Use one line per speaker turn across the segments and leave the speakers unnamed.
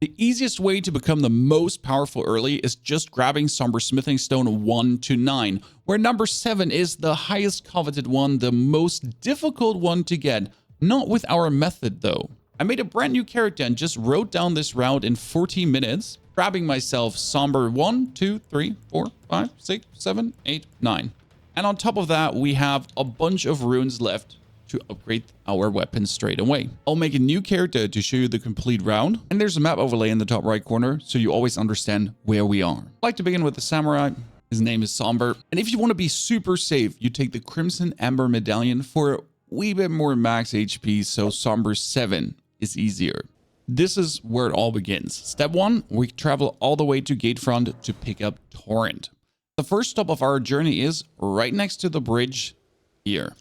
The easiest way to become the most powerful early is just grabbing Somber Smithing Stone 1 to 9, where number 7 is the highest coveted one, the most difficult one to get. Not with our method though. I made a brand new character and just wrote down this route in 14 minutes, grabbing myself Somber 1, 2, 3, 4, 5, 6, 7, 8, 9. And on top of that, we have a bunch of runes left to upgrade our weapons straight away. I'll make a new character to show you the complete round, and there's a map overlay in the top right corner so you always understand where we are. I'd like to begin with the samurai. His name is Somber, and if you want to be super safe, you take the Crimson Amber Medallion for a wee bit more max HP, so Somber 7 is easier. This is where it all begins. Step 1, we travel all the way to Gatefront to pick up Torrent. The first stop of our journey is right next to the bridge here.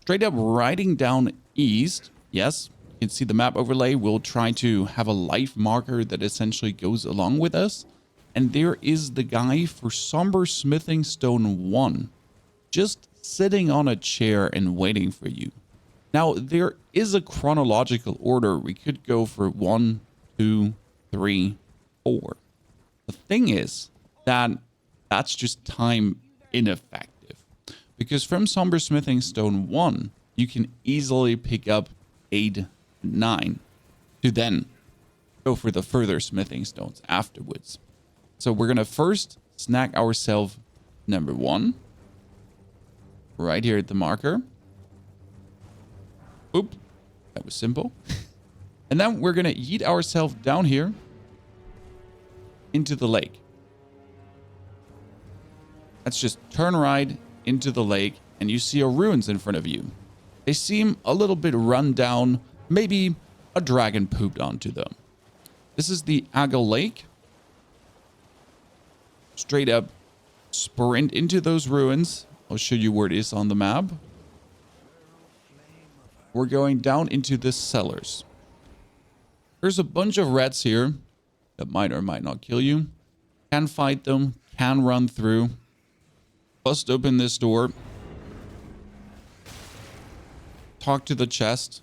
Straight up riding down east, yes, you can see the map overlay. We'll try to have a life marker that essentially goes along with us. And there is the guy for Somber Smithing Stone 1, just sitting on a chair and waiting for you. Now, there is a chronological order. We could go for 1, 2, 3, 4. The thing is that that's just time ineffective. Because from Somber Smithing Stone 1, you can easily pick up 8, 9 to then go for the further smithing stones afterwards. So we're going to first snag ourselves number 1 right here at the marker. Oop, that was simple. And then we're going to yeet ourselves down here into the lake. Let's just turn right into the lake, and you see ruins in front of you. They seem a little bit run down. Maybe a dragon pooped onto them. This is the Agel Lake. Straight up sprint into those ruins. I'll show you where it is on the map. We're going down into the cellars. There's a bunch of rats here that might or might not kill you. Can fight them, can run through. Bust open this door. Talk to the chest.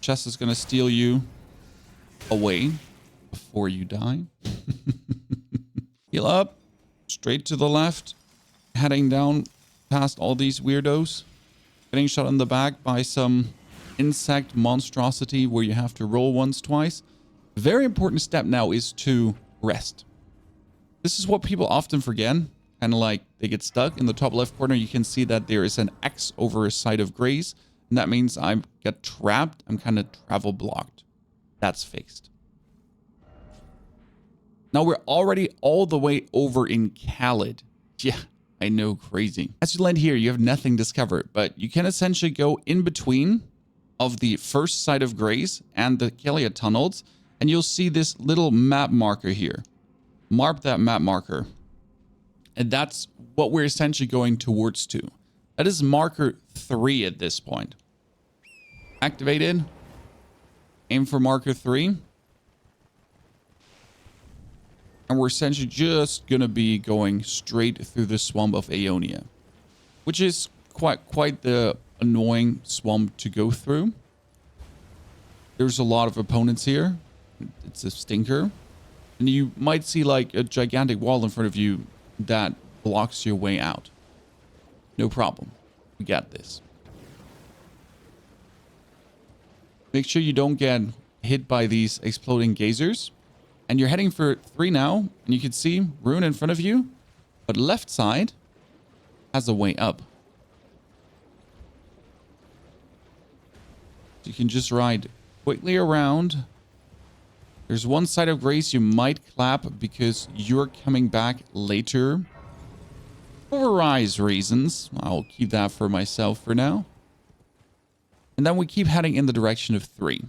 Chest is going to steal you away before you die. Heal up. Straight to the left. Heading down past all these weirdos. Getting shot in the back by some insect monstrosity where you have to roll once, twice. Very important step now is to rest. This is what people often forget. Kind of like they get stuck. In the top left corner, you can see that there is an X over a site of grace. And that means I get trapped. I'm kind of travel blocked. That's fixed. Now we're already all the way over in Khalid. Yeah, I know, crazy. As you land here, you have nothing discovered, but you can essentially go in between of the first site of grace and the Kalia tunnels, and you'll see this little map marker here. Mark that map marker. And that's what we're essentially going towards to. That is marker 3 at this point. Activated. Aim for marker 3. And we're essentially just going to be going straight through the swamp of Aeonia. Which is quite the annoying swamp to go through. There's a lot of opponents here. It's a stinker. And you might see like a gigantic wall in front of you that blocks your way out. No problem. We got this. Make sure you don't get hit by these exploding geysers. And you're heading for 3 now. And you can see rune in front of you. But left side has a way up. You can just ride quickly around. There's one side of grace you might clap because you're coming back later. For rise reasons. I'll keep that for myself for now. And then we keep heading in the direction of 3.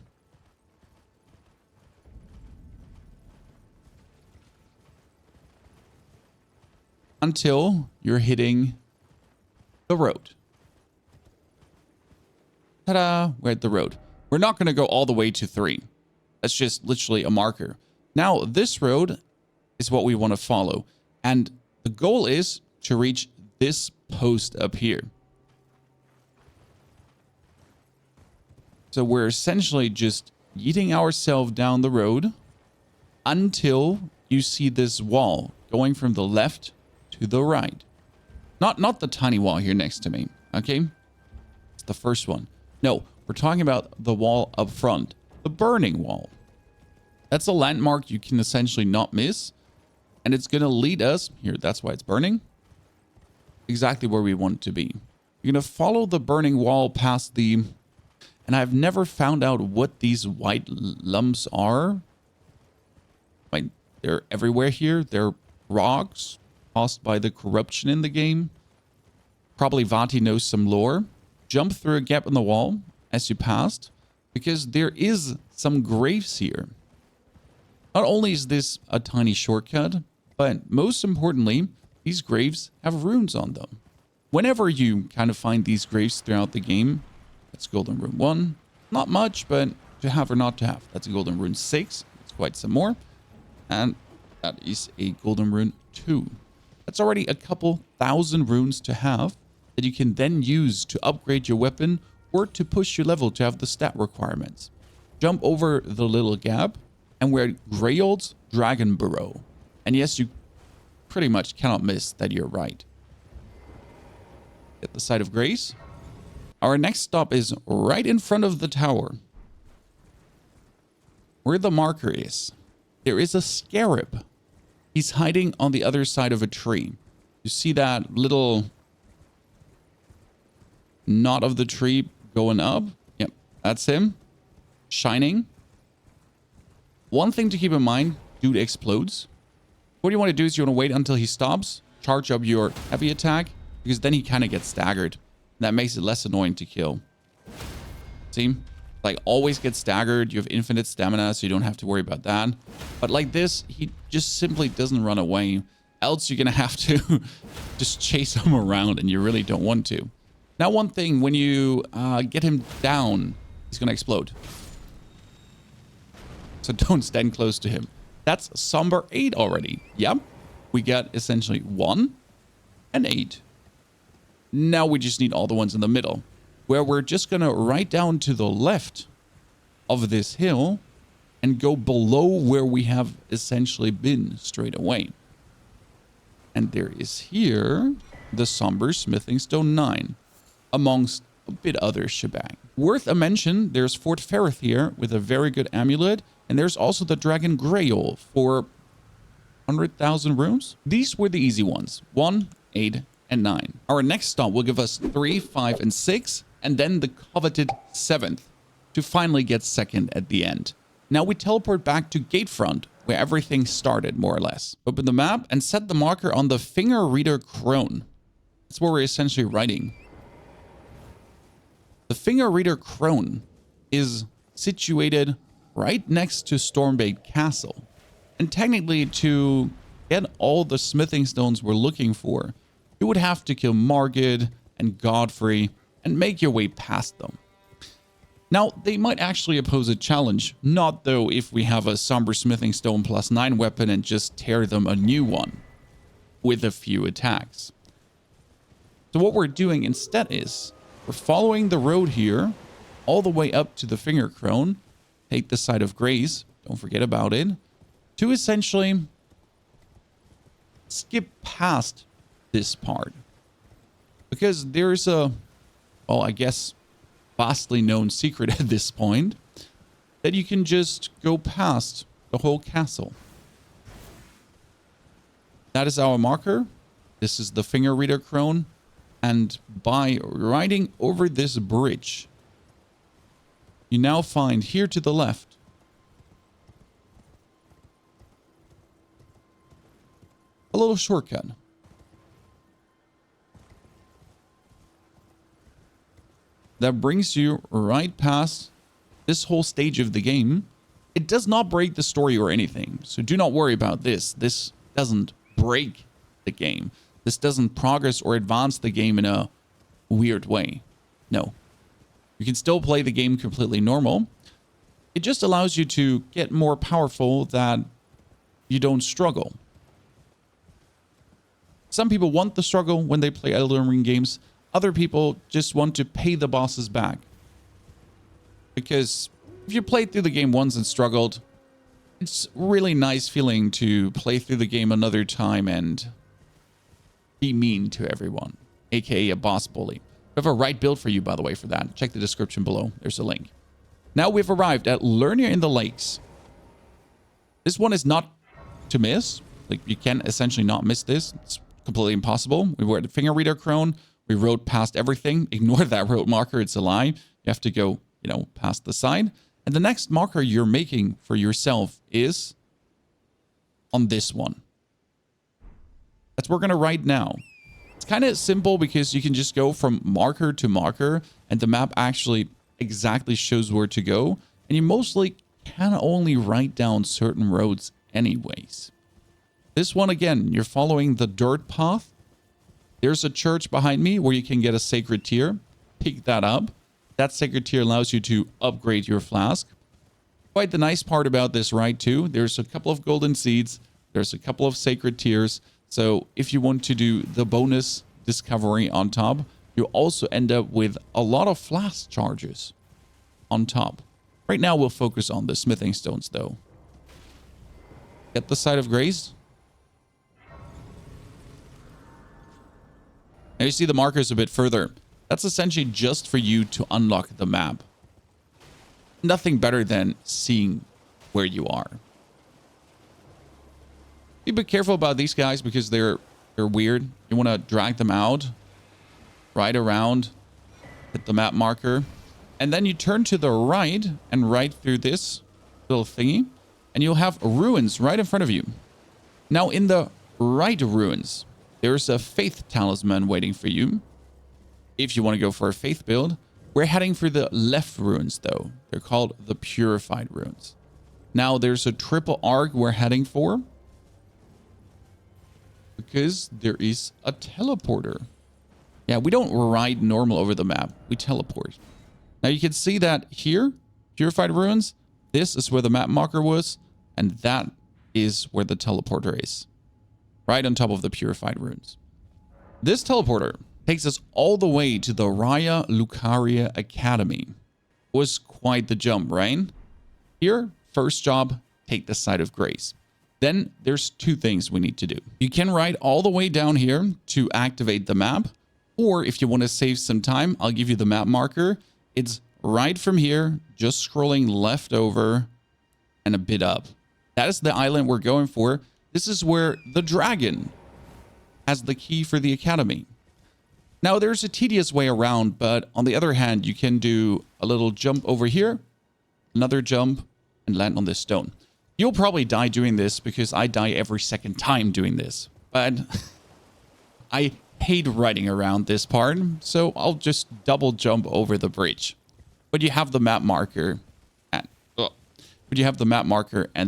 Until you're hitting the road. Ta-da! We're at the road. We're not going to go all the way to 3. That's just literally a marker. Now, this road is what we want to follow. And the goal is to reach this post up here. So we're essentially just yeeting ourselves down the road until you see this wall going from the left to the right. Not the tiny wall here next to me, okay? It's the first one. No, we're talking about the wall up front, the burning wall. That's a landmark you can essentially not miss, and it's going to lead us here. That's why it's burning. Exactly where we want it to be. You're going to follow the burning wall past the... And I've never found out what these white lumps are. Like, they're everywhere here. They're rocks caused by the corruption in the game. Probably Vati knows some lore. Jump through a gap in the wall as you passed, because there is some graves here. Not only is this a tiny shortcut, but most importantly, these graves have runes on them. Whenever you kind of find these graves throughout the game, that's Golden Rune 1. Not much, but to have or not to have. That's a Golden Rune 6. It's quite some more. And that is a Golden Rune 2. That's already a couple thousand runes to have that you can then use to upgrade your weapon or to push your level to have the stat requirements. Jump over the little gap, and we're at Greyold's Dragon Burrow. And yes, you pretty much cannot miss that you're right. At the site of Grace. Our next stop is right in front of the tower. Where the marker is, there is a scarab. He's hiding on the other side of a tree. You see that little knot of the tree going up? Yep, that's him. Shining. One thing to keep in mind, dude explodes. What you want to do is you want to wait until he stops, charge up your heavy attack, because then he kind of gets staggered. That makes it less annoying to kill. See? Like, always get staggered. You have infinite stamina, so you don't have to worry about that. But like this, he just simply doesn't run away. Else you're going to have to just chase him around, and you really don't want to. Now, one thing, when you get him down, he's going to explode. So don't stand close to him. That's Somber 8 already. Yep. We get essentially 1 and 8. Now we just need all the ones in the middle, where we're just going to right down to the left of this hill and go below where we have essentially been straight away. And there is here the Somber Smithing Stone 9, amongst a bit other shebang. Worth a mention, there's Fort Ferrith here with a very good amulet, and there's also the Dragon Grail for 100,000 rooms. These were the easy ones, 1, 8, and 9. Our next stop will give us 3, 5, and 6, and then the coveted 7th to finally get 2nd at the end. Now we teleport back to Gatefront, where everything started, more or less. Open the map and set the marker on the Finger Reader Crone. That's where we're essentially writing. The Finger Reader Crone is situated right next to Stormbait Castle. And technically, to get all the smithing stones we're looking for, you would have to kill Margit and Godfrey and make your way past them. Now, they might actually oppose a challenge, not though if we have a Somber Smithing Stone +9 weapon and just tear them a new one with a few attacks. So what we're doing instead is we're following the road here all the way up to the Finger Crone, take the side of Grace, don't forget about it, to essentially skip past this part. Because there's a, well, I guess, vastly known secret at this point, that you can just go past the whole castle. That is our marker. This is the Finger Reader Crone. And by riding over this bridge, you now find here to the left a little shortcut. That brings you right past this whole stage of the game. It does not break the story or anything, so do not worry about this. This doesn't break the game. This doesn't progress or advance the game in a weird way. No. You can still play the game completely normal. It just allows you to get more powerful that you don't struggle. Some people want the struggle when they play Elden Ring games. Other people just want to pay the bosses back. Because If you played through the game once and struggled, it's really nice feeling to play through the game another time and be mean to everyone, aka a boss bully. We have a right build for you, by the way, for that. Check the description below. There's a link. Now we've arrived at Lernia in the Lakes. This one is not to miss. Like, you can essentially not miss this. It's completely impossible. We were at the finger reader crone. We rode past everything. Ignore that road marker. It's a lie. You have to go, past the side. And the next marker you're making for yourself is on this one. That's what we're going to ride now. It's kind of simple because you can just go from marker to marker and the map actually exactly shows where to go. And you mostly can only write down certain roads anyways. This one, again, you're following the dirt path. There's a church behind me where you can get a sacred tear. Pick that up. That sacred tear allows you to upgrade your flask. Quite the nice part about this ride too. There's a couple of golden seeds. There's a couple of sacred tears. So if you want to do the bonus discovery on top, you also end up with a lot of flask charges on top. Right now we'll focus on the smithing stones though. Get the site of grace. Now you see the markers a bit further. That's essentially just for you to unlock the map. Nothing better than seeing where you are. Be a bit careful about these guys because they're weird. You want to drag them out, ride around, hit the map marker, and then you turn to the right and ride through this little thingy, and you'll have ruins right in front of you. Now in the right ruins, there's a faith talisman waiting for you. If you want to go for a faith build, we're heading for the left ruins though. They're called the purified ruins. Now there's a triple arc we're heading for because there is a teleporter. Yeah, we don't ride normal over the map. We teleport. Now you can see that here, purified ruins, this is where the map marker was, and that is where the teleporter is. Right on top of the purified ruins. This teleporter takes us all the way to the Raya Lucaria Academy. Was quite the jump, right? Here, first job, take the site of grace. Then there's two things we need to do. You can ride all the way down here to activate the map, or if you want to save some time, I'll give you the map marker. It's right from here, just scrolling left over and a bit up. That is the island we're going for. This is where the dragon has the key for the academy. Now, there's a tedious way around, but on the other hand, you can do a little jump over here, another jump, and land on this stone. You'll probably die doing this because I die every second time doing this. But I hate riding around this part, so I'll just double jump over the bridge. But you have the map marker and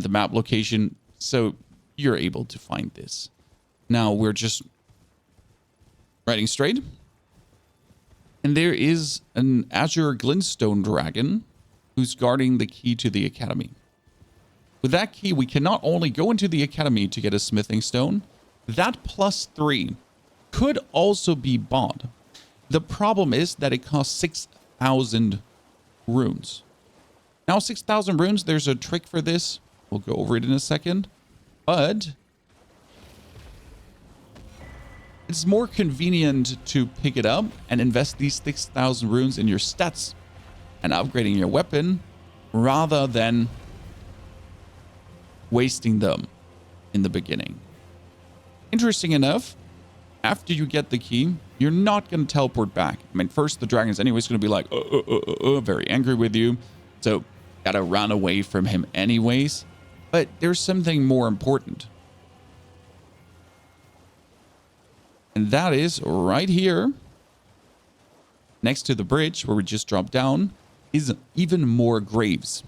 the map location, so you're able to find this. Now we're just riding straight. And there is an Azure Glintstone dragon who's guarding the key to the academy. With that key, we can not only go into the academy to get a smithing stone, that +3 could also be bought. The problem is that it costs 6,000 runes. Now 6,000 runes, there's a trick for this. We'll go over it in a second. But it's more convenient to pick it up and invest these 6,000 runes in your stats and upgrading your weapon rather than wasting them in the beginning. Interesting enough, after you get the key, you're not going to teleport back. I mean, first the dragon is anyways going to be like, very angry with you. So gotta run away from him anyways. But there's something more important. And that is right here, next to the bridge where we just dropped down, is even more graves.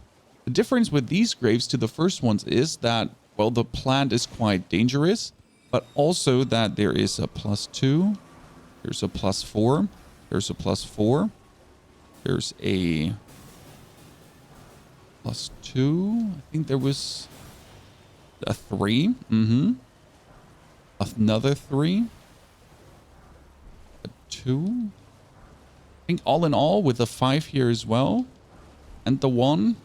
The difference with these graves to the first ones is that, well, the plant is quite dangerous, but also that there is a +2, there's a +4, there's a +4, there's a +2, I think there was a 3, another 3, a 2, I think all in all with the 5 here as well, and the 1,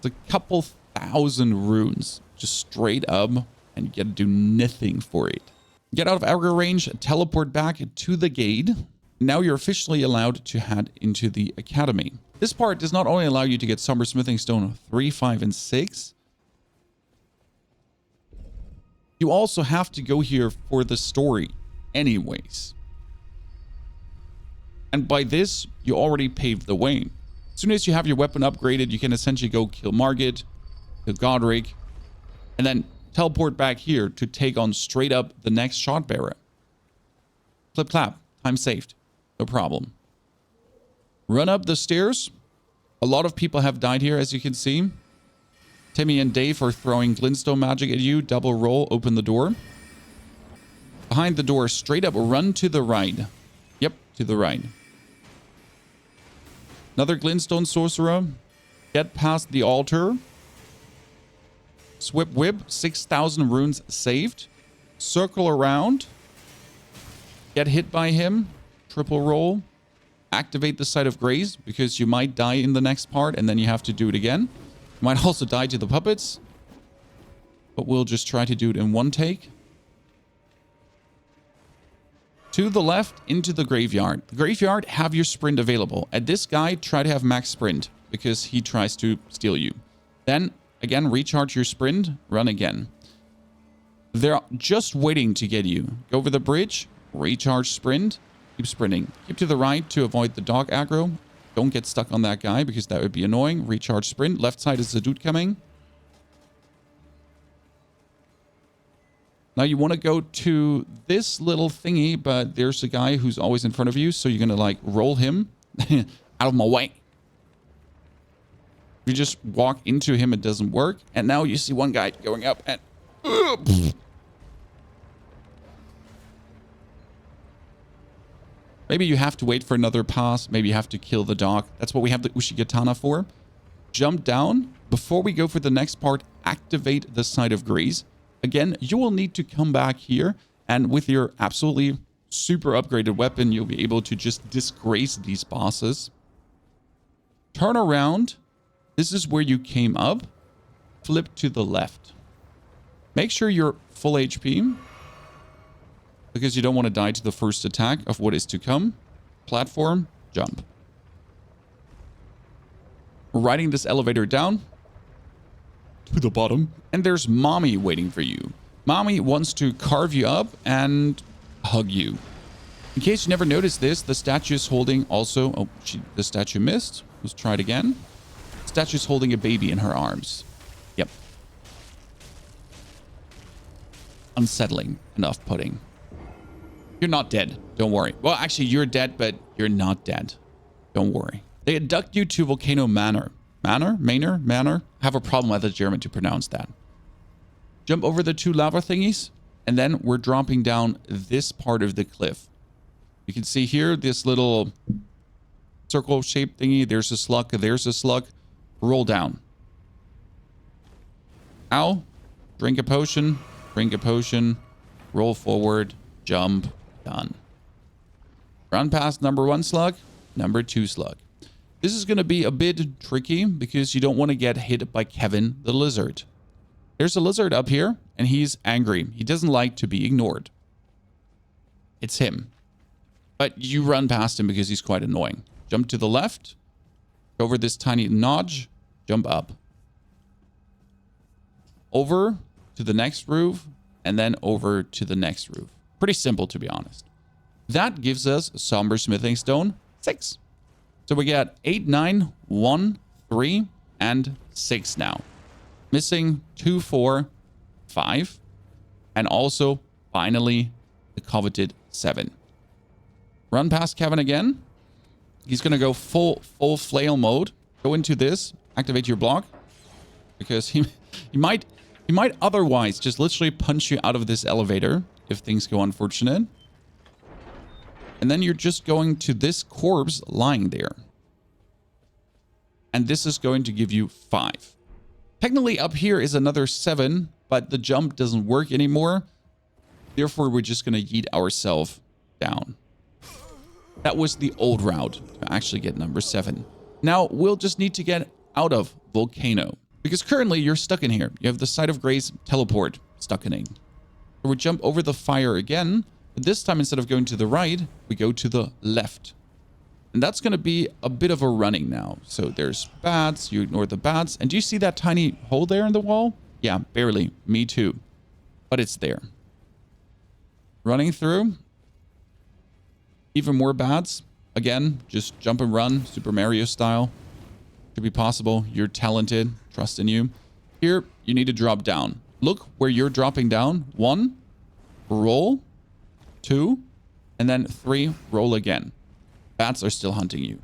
It's a couple thousand runes just straight up, and you gotta do nothing for it. Get out of aggro range, teleport back to the gate. Now you're officially allowed to head into the academy. This part does not only allow you to get Somber Smithing Stone 3, 5, and 6. You also have to go here for the story anyways. And by this, you already paved the way. As soon as you have your weapon upgraded, you can essentially go kill Margit, kill Godric, and then teleport back here to take on straight up the next shot bearer. Flip clap, time saved, no problem. Run up the stairs. A lot of people have died here, as you can see. Timmy and Dave are throwing glintstone magic at you. Double roll, open the door. Behind the door, straight up, run to the right. Yep, to the right. Another glintstone sorcerer. Get past the altar. Swip whip, 6,000 runes saved. Circle around. Get hit by him. Triple roll. Activate the Site of Grace, because you might die in the next part and then you have to do it again. You might also die to the puppets, but we'll just try to do it in one take. To the left, into the graveyard. The graveyard, have your sprint available. At this guy, try to have max sprint, because he tries to steal you. Then, again, recharge your sprint, run again. They're just waiting to get you. Go over the bridge, recharge sprint, keep sprinting. Keep to the right to avoid the dog aggro. Don't get stuck on that guy, because that would be annoying. Recharge sprint. Left side is the dude coming. Now you want to go to this little thingy, but there's a guy who's always in front of you, so you're going to like roll him out of my way. You just walk into him, it doesn't work. And now you see one guy going up and... Maybe you have to wait for another pass. Maybe you have to kill the dog. That's what we have the Uchigatana for. Jump down. Before we go for the next part, activate the Site of Grace. Again, you will need to come back here, and with your absolutely super upgraded weapon, you'll be able to just disgrace these bosses. Turn around. This is where you came up. Flip to the left. Make sure you're full HP, because you don't want to die to the first attack of what is to come. Platform, jump. We're riding this elevator down to the bottom, and there's Mommy waiting for you. Mommy wants to carve you up and hug you. In case you never noticed this, the statue is holding also... Oh, the statue missed. Let's try it again. The statue is holding a baby in her arms. Yep. Unsettling and off-putting. You're not dead. Don't worry. Well, actually, you're dead, but you're not dead. Don't worry. They abduct you to Volcano Manor. Manor? I have a problem with the German to pronounce that. Jump over the two lava thingies, and then we're dropping down this part of the cliff. You can see here this little circle-shaped thingy. There's a slug. There's a slug. Roll down. Ow. Drink a potion. Drink a potion. Roll forward. Jump. Done. Run past number 1 slug. Number 2 slug. This is going to be a bit tricky because you don't want to get hit by Kevin the lizard. There's a lizard up here, and he's angry. He doesn't like to be ignored. It's him. But you run past him because he's quite annoying. Jump to the left. Over this tiny notch. Jump up. Over to the next roof, and then over to the next roof. Pretty simple, to be honest. That gives us Somber Smithing Stone 6. So we got 8, 9, 1, 3, and 6 now. Missing 2, 4, 5. And also, finally, the coveted 7. Run past Kevin again. He's going to go full flail mode. Go into this. Activate your block. Because he might otherwise just literally punch you out of this elevator if things go unfortunate. And then you're just going to this corpse lying there. And this is going to give you 5. Technically up here is another 7, but the jump doesn't work anymore. Therefore, we're just going to yeet ourselves down. That was the old route to actually get number 7. Now, we'll just need to get out of Volcano. Because currently you're stuck in here. You have the Site of Grace teleport stuck in. So we jump over the fire again. But this time, instead of going to the right, we go to the left. And that's going to be a bit of a running now. So there's bats. You ignore the bats. And do you see that tiny hole there in the wall? Yeah, barely. Me too. But it's there. Running through. Even more bats. Again, just jump and run. Super Mario style. Could be possible. You're talented. Trust in you. Here, you need to drop down. Look where you're dropping down. 1. Roll. 2. And then 3. Roll again. Bats are still hunting you.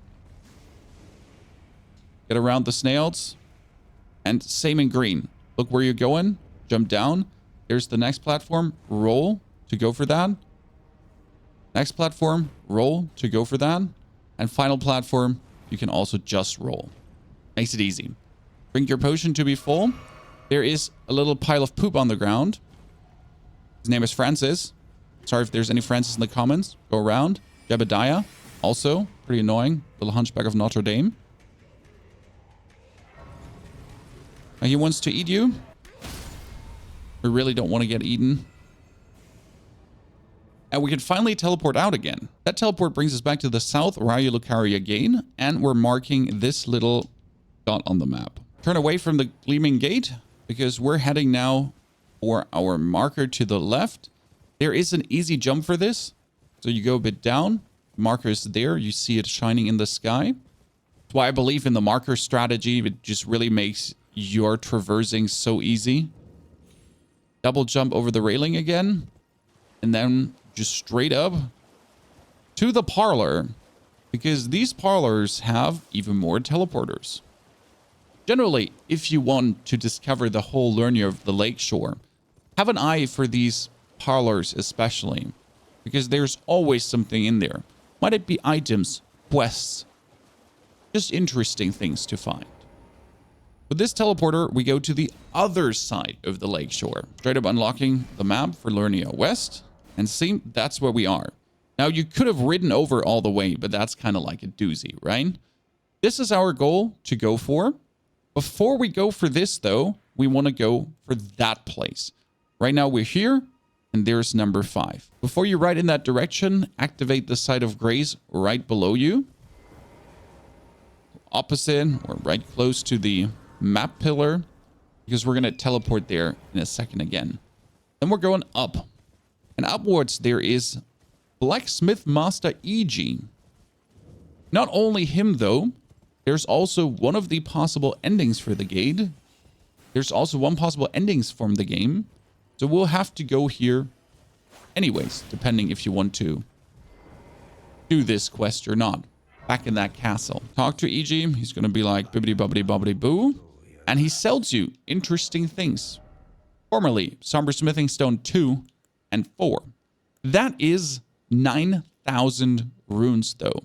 Get around the snails. And same in green. Look where you're going. Jump down. Here's the next platform. Roll to go for that. Next platform. Roll to go for that. And final platform. You can also just roll. Makes it easy. Drink your potion to be full. There is a little pile of poop on the ground. His name is Francis. Sorry if there's any Francis in the comments. Go around. Jebediah. Also, pretty annoying. Little hunchback of Notre Dame. Now he wants to eat you. We really don't want to get eaten. And we can finally teleport out again. That teleport brings us back to the South Raya Lucaria again. And we're marking this little dot on the map. Turn away from the Gleaming Gate because we're heading now for our marker to the left. There is an easy jump for this. So you go a bit down. Marker is there. You see it shining in the sky. That's why I believe in the marker strategy. It just really makes your traversing so easy. Double jump over the railing again. And then just straight up to the parlor. Because these parlors have even more teleporters. Generally, if you want to discover the whole learning of the lakeshore, have an eye for these parlors especially. Because there's always something in there. Might it be items, quests, just interesting things to find. With this teleporter, we go to the other side of the lakeshore. Straight up unlocking the map for Lernia West. And see, that's where we are. Now, you could have ridden over all the way, but that's kind of like a doozy, right? This is our goal to go for. Before we go for this, though, we want to go for that place. Right now, we're here. And there's number 5. Before you ride in that direction, activate the Site of Grace right below you. Opposite or right close to the map pillar. Because we're going to teleport there in a second again. Then we're going up. And upwards there is Blacksmith Master E.G. Not only him though. There's also one of the possible endings for the gate. There's also one possible endings from the game. So we'll have to go here anyways, depending if you want to do this quest or not. Back in that castle. Talk to EG. He's going to be like bibbidi bobbidi bobbidi boo. And he sells you interesting things. Formerly, Somber Smithing Stone 2 and 4. That is 9,000 runes though.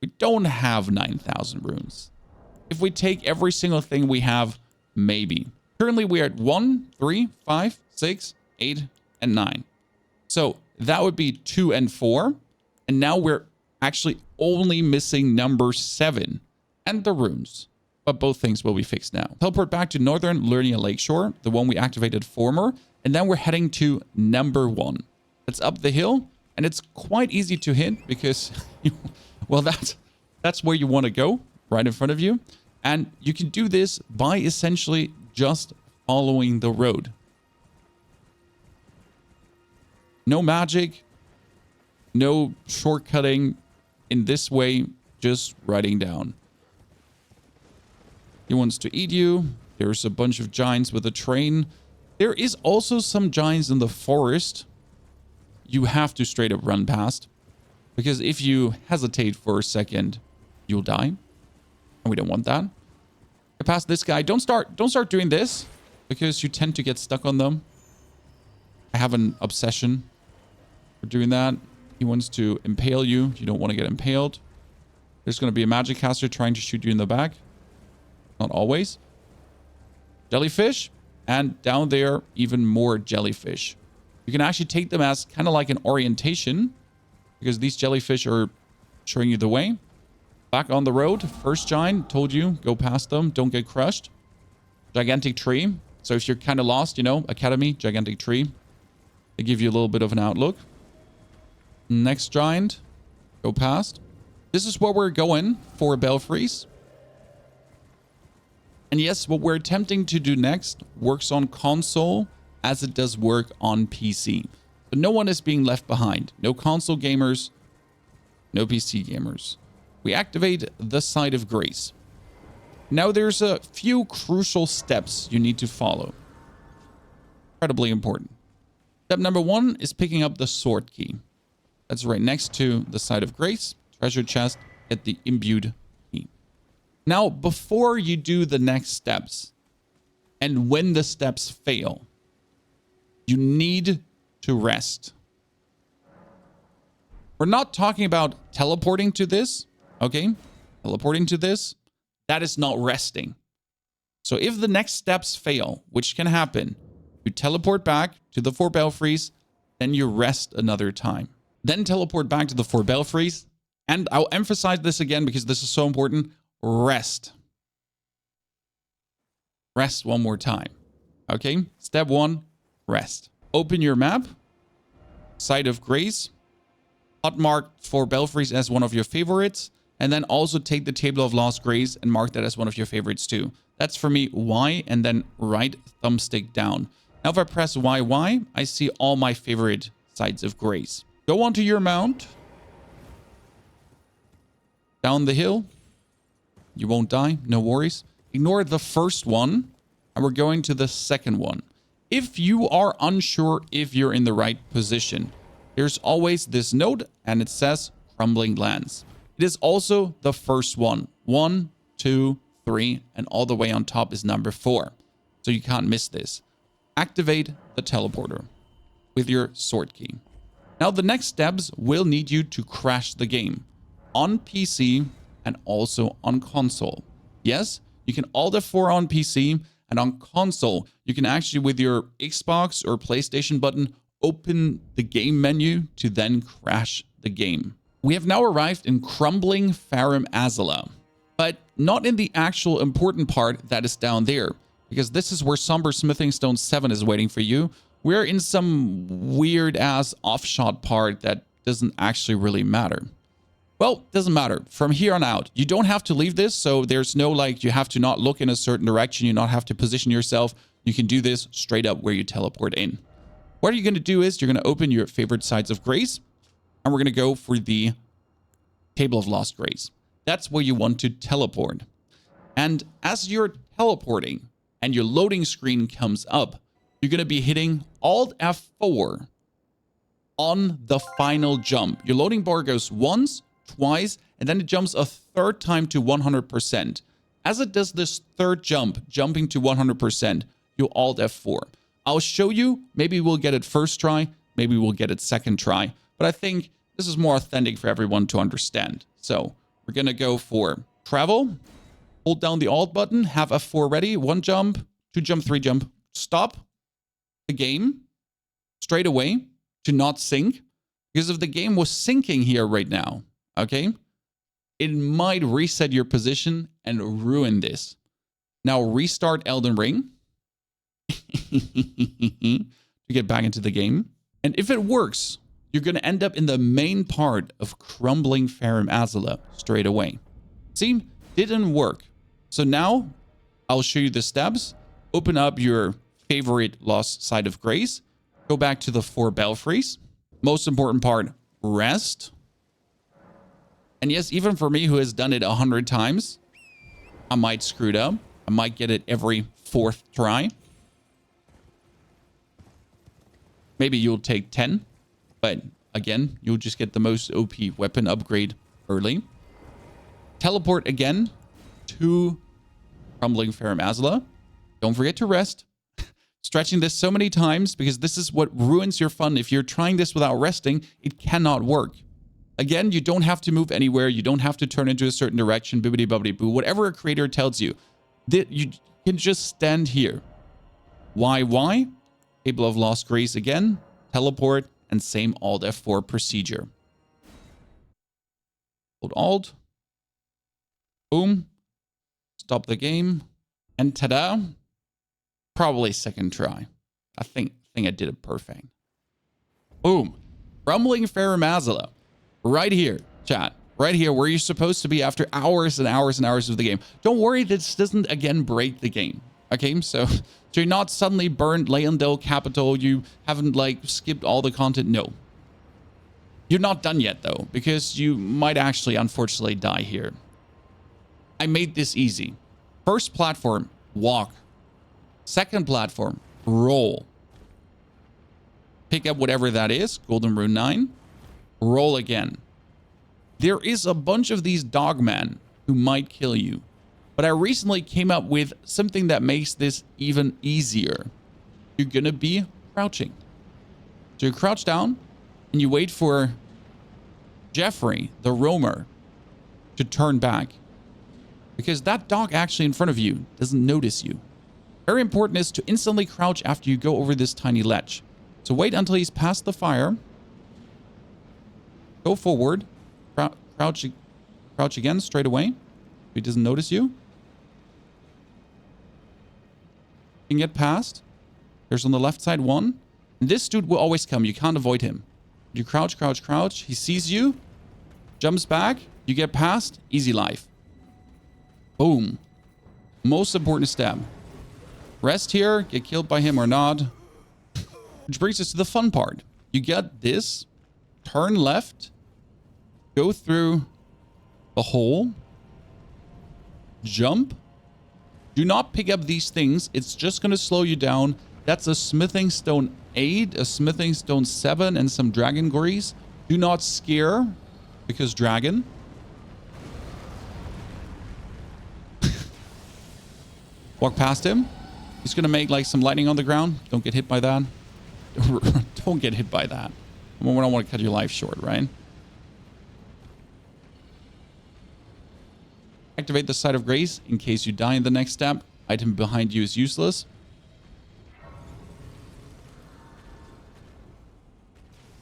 We don't have 9,000 runes. If we take every single thing we have, maybe. Currently, we are at 1, 3, 5, 6, 8, and 9. So that would be 2 and 4. And now we're actually only missing number 7 and the runes. But both things will be fixed now. Teleport back to Northern Lernia Lakeshore, the one we activated former. And then we're heading to number 1. It's up the hill. And it's quite easy to hit because, well, that's where you want to go, right in front of you. And you can do this by essentially just following the road. No magic, no shortcutting in this way, just riding down. He wants to eat you. There's a bunch of giants with a train. There is also some giants in the forest. You have to straight up run past. Because if you hesitate for a second, you'll die. And we don't want that. Get past this guy. Don't start doing this. Because you tend to get stuck on them. I have an obsession for doing that. He wants to impale you. You don't want to get impaled. There's going to be a magic caster trying to shoot you in the back. Not always. Jellyfish. And down there, even more jellyfish. You can actually take them as kind of like an orientation. Because these jellyfish are showing you the way. Back on the road. First giant. Told you. Go past them. Don't get crushed. Gigantic tree. So if you're kind of lost, you know, academy, gigantic tree. They give you a little bit of an outlook. Next giant. Go past. This is what we're going for belfries. And yes, what we're attempting to do next works on console as it does work on PC. So no one is being left behind. No console gamers, no PC gamers. We activate the Site of Grace. Now there's a few crucial steps you need to follow. Incredibly important. Step number 1 is picking up the sword key. That's right next to the Site of Grace. Treasure chest, get the imbued key. Now, before you do the next steps, and when the steps fail, you need to rest. We're not talking about teleporting to this, okay? Teleporting to this, that is not resting. So if the next steps fail, which can happen, you teleport back to the 4 belfries, then you rest another time. Then teleport back to the 4 belfries, and I'll emphasize this again because this is so important, rest. Rest one more time, okay? Step 1, rest. Open your map, Site of Grace, hot mark 4 belfries as one of your favorites, and then also take the Table of Lost Grace and mark that as one of your favorites too. That's for me Y, and then right thumbstick down. Now if I press Y, I see all my favorite Sites of Grace. Go onto your mount, down the hill. You won't die, no worries. Ignore the first one, and we're going to the second one. If you are unsure if you're in the right position, there's always this note, and it says Crumbling Lands. It is also the first one. 1, 2, 3, and all the way on top is number 4. So you can't miss this. Activate the teleporter with your sword key. Now the next steps will need you to crash the game on PC and also on console. Yes, you can Alt F4 on PC, and on console, you can actually with your Xbox or PlayStation button open the game menu to then crash the game. We have now arrived in Crumbling Farum Azula, but not in the actual important part that is down there, because this is where Somber Smithing Stones 7 is waiting for you. We're in some weird-ass offshot part that doesn't actually really matter. Well, doesn't matter. From here on out, you don't have to leave this, so there's no, like, you have to not look in a certain direction, you not have to position yourself. You can do this straight up where you teleport in. What you're going to do is you're going to open your favorite Sites of Grace, and we're going to go for the Table of Lost Grace. That's where you want to teleport. And as you're teleporting and your loading screen comes up, you're going to be hitting Alt F4 on the final jump. Your loading bar goes once, twice, and then it jumps a third time to 100%. As it does this third jump, jumping to 100%, you Alt F4. I'll show you. Maybe we'll get it first try. Maybe we'll get it second try. But I think this is more authentic for everyone to understand. So we're going to go for travel. Hold down the Alt button. Have F4 ready. 1 jump, 2 jump, 3 jump. Stop the game straight away to not sync. Because if the game was syncing here right now, okay, it might reset your position and ruin this. Now restart Elden Ring to get back into the game. And if it works, you're going to end up in the main part of Crumbling Farum Azula straight away. See, didn't work. So now I'll show you the steps. Open up your favorite Lost Site of Grace. Go back to the 4 belfries. Most important part, rest. And yes, even for me who has done it 100 times, I might screw it up. I might get it every 4th try. Maybe you'll take 10, but again, you'll just get the most OP weapon upgrade early. Teleport again to Crumbling Farum Azula. Don't forget to rest. Stretching this so many times because this is what ruins your fun. If you're trying this without resting, it cannot work. Again, you don't have to move anywhere. You don't have to turn into a certain direction, bibbidi bobbidi boo. Whatever a creator tells you, that you can just stand here. Why? Table of Lost Grace again, teleport, and same Alt F4 procedure. Hold Alt. Boom. Stop the game. And ta-da! Probably second try. I think I did it perfect. Boom. Rumbling Faramazala. Right here, chat. Right here, where you're supposed to be after hours and hours and hours of the game. Don't worry, this doesn't, again, break the game. Okay, so you're not suddenly burned Leylandell Capital. You haven't, like, skipped all the content. No. You're not done yet, though, because you might actually, unfortunately, die here. I made this easy. First platform, walk. Second platform, roll. Pick up whatever that is, Golden Rune 9. Roll again. There is a bunch of these dogmen who might kill you, but I recently came up with something that makes this even easier. You're gonna be crouching. So you crouch down and you wait for Jeffrey, the roamer, to turn back, because that dog actually in front of you doesn't notice you. Very important is to instantly crouch after you go over this tiny ledge. So wait until he's past the fire. Go forward. Crouch again straight away. If he doesn't notice you. You can get past. There's on the left side one. And this dude will always come. You can't avoid him. You crouch, crouch, crouch. He sees you. Jumps back. You get past. Easy life. Boom. Most important step. Rest here. Get killed by him or not. Which brings us to the fun part. You get this. Turn left. Go through the hole. Jump. Do not pick up these things. It's just going to slow you down. That's a Smithing Stone 8, a Smithing Stone 7, and some Dragon Grease. Do not scare, because dragon. Walk past him. He's going to make like some lightning on the ground. Don't get hit by that. Don't get hit by that. I don't want to cut your life short, right? Activate the Site of Grace in case you die in the next step. Item behind you is useless.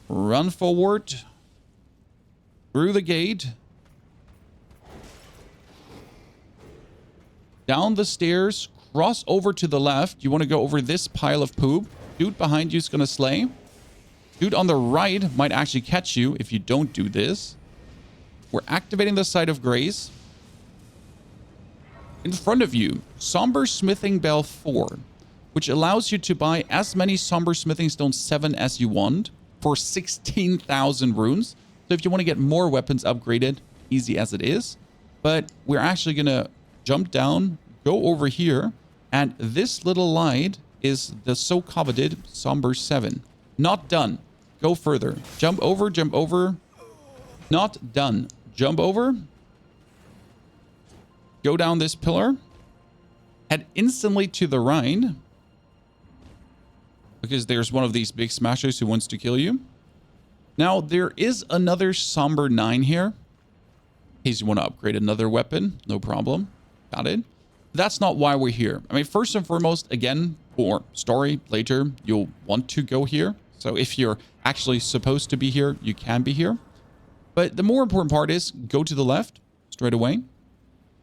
Run forward. Through the gate. Down the stairs. Cross over to the left. You want to go over this pile of poop. Dude behind you is going to slay. Dude on the right might actually catch you if you don't do this. We're activating the Site of Grace. In front of you, Somber Smithing Bell 4, which allows you to buy as many Somber Smithing Stones 7 as you want for 16,000 runes. So if you want to get more weapons upgraded, easy as it is. But we're actually going to jump down, go over here, and this little light is the so coveted Somber 7. Not done. Go further. Jump over, jump over. Not done. Jump over. Go down this pillar. Head instantly to the right. Because there's one of these big smashers who wants to kill you. Now, there is another Somber 9 here. In case you want to upgrade another weapon. No problem. Got it. That's not why we're here. I mean, first and foremost, again, for story later, you'll want to go here. So if you're actually supposed to be here, you can be here. But the more important part is go to the left straight away.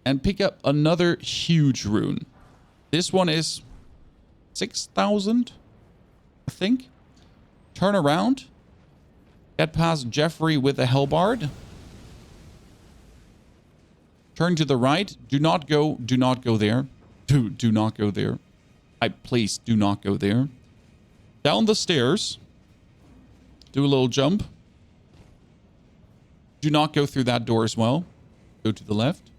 And pick up another huge rune. This one is 6,000, I think. Turn around. Get past Jeffrey with a Hellbard. Turn to the right. Do not go there. Do not go there. Please do not go there. Down the stairs. Do a little jump. Do not go through that door as well. Go to the left.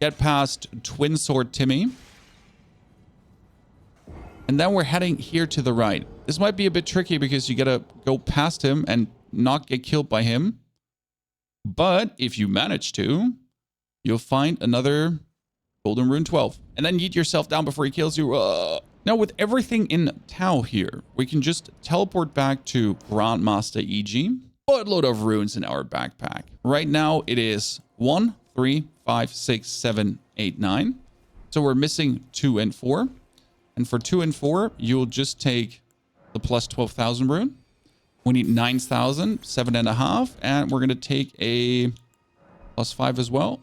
Get past Twin Sword Timmy. And then we're heading here to the right. This might be a bit tricky because you gotta go past him and not get killed by him. But if you manage to, you'll find another Golden Rune 12. And then yeet yourself down before he kills you. Now with everything in Tau here, we can just teleport back to Grandmaster EG. Buttload of runes in our backpack. Right now it is 1, 3, 5, 6, 7, 8, 9. So we're missing 2 and 4. And for 2 and 4, you'll just take the plus 12,000 rune. We need 9,000, 7.5. And we're going to take a plus 5 as well.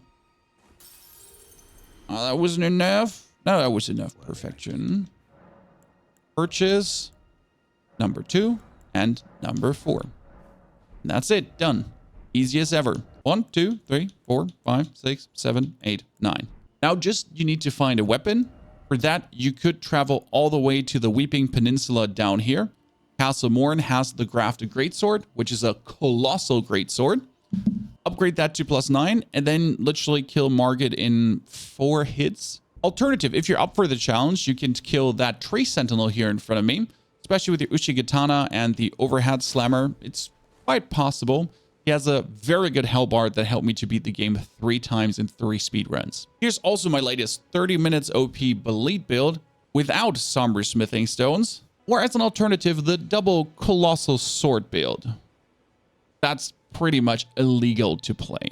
That wasn't enough. No, that was enough perfection. Purchase number 2 and number 4. And that's it. Done. Easy as ever. 1, 2, 3, 4, 5, 6, 7, 8, 9. Now you need to find a weapon. For that, you could travel all the way to the Weeping Peninsula down here. Castle Morn has the Grafted Greatsword, which is a colossal greatsword. Upgrade that to +9 and then literally kill Margit in 4 hits. Alternative, if you're up for the challenge, you can kill that Tree Sentinel here in front of me, especially with your Uchigatana and the Overhead Slammer. It's quite possible. He has a very good Hellbard that helped me to beat the game 3 times in 3 speedruns. Here's also my latest 30 minutes OP Belite build without Somber Smithing Stones, or as an alternative, the double Colossal Sword build. That's pretty much illegal to play.